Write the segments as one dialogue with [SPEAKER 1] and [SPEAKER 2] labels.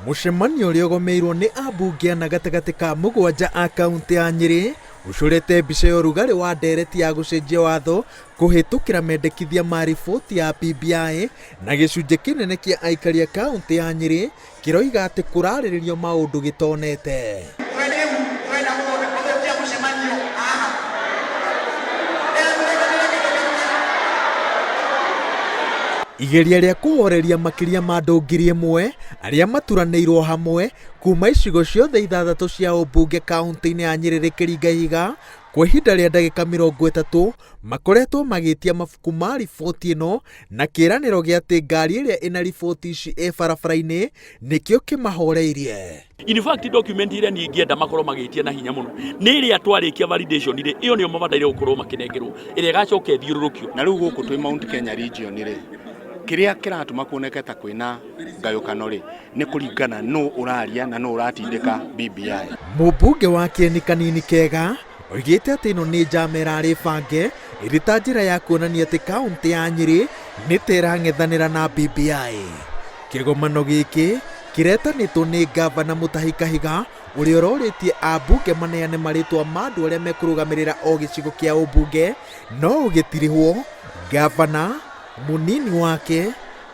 [SPEAKER 1] Mucemanio uria ugomeirwo ni ambunge na gatagati ka mugwanja a kaunti ya Nyeri ucurite mbica ya urugari wa ndereti ya gucenjia watho kuhitukira mendekithia ma riboti ya BBI na gicunji kinene kia aikari a kaunti ya Nyeri kiroiga ati kuraririo maundu gitonete. Igeria ria kuhoreria makiria ma andu ngiri ĩmwe aria maturaneirwo hamwe kuma icigo ciothe ithathatu cia ubunge kaunti-ini ya Nyeri rikiriga kwa ihinda ria ndagika 30 makoretwo magitia mabuku ma riboti ino na kiraniro gia ati ngari iria ina riboti ici barabara-ini nikio kimahoreirie.
[SPEAKER 2] In fact document iria ni ingienda makorwo magitia na hinya muno ni iria twarikia validation ire iyo niyo mabataire gukorwo makinengerwo iria gacoka thiururukio
[SPEAKER 3] na riu guku twi Mount Kenya region ire kiria kiratuma kuoneketa kwina ngayukano ri ni kuringana no uraria na no uratindika BBI.
[SPEAKER 1] Mubunge wa Kieni Kanini Kega oigite ati ino ni njama irari bange irita njira ya kuonania ati kaunti ya Nyeri ni terang'ethanira na BBI. Kigomano giki kiretanitwo ni gavana Mutahi Kahiga uria uroritie ambunge maneane maritwa ma andu aria mekurugamirira o gicigo kia ubunge no ugitirihwo gavana munini wake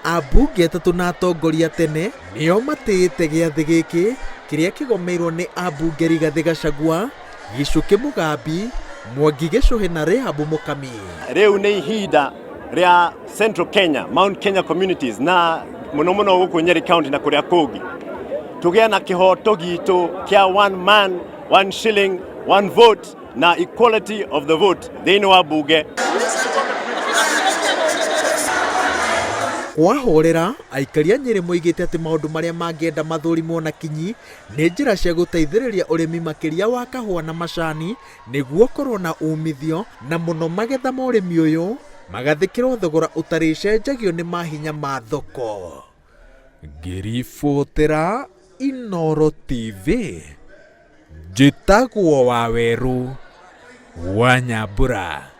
[SPEAKER 1] ambunge atatu na atongoria tene nio matĩĩte gĩathĩ gĩkĩ kĩrĩa kĩgomeirwo nĩ ambunge Rigathĩ Gachagua, Gicuki Mugambi, Mwangi Gĩcũhĩ na Rehabu Mũkami.
[SPEAKER 4] Rĩu nĩ ihinda ria Central Kenya, Mount Kenya communities na muno muno gũkũ Nyeri County na kũrĩa kũngĩ tũgĩa na kĩhoto gitũ kia one man, one shilling, one vote na equality of the vote thĩinĩ wa bunge.
[SPEAKER 1] Kwahorera aikari a Nyeri moigite ati maundu maria mangĩenda mathurimwo na kinyi nĩ njĩra cia gũteithĩrĩria ũrĩmi makĩria wa kahũa na macani nĩguo korwo na umithio na mũno magetha ma ũrĩmi ũyũ magathĩkĩrwo thogora ũtarĩcenjagio nĩ mahinya ma thoko. Ngĩribotera Inooro TV, njĩtagwo Waweru wa Nyambura.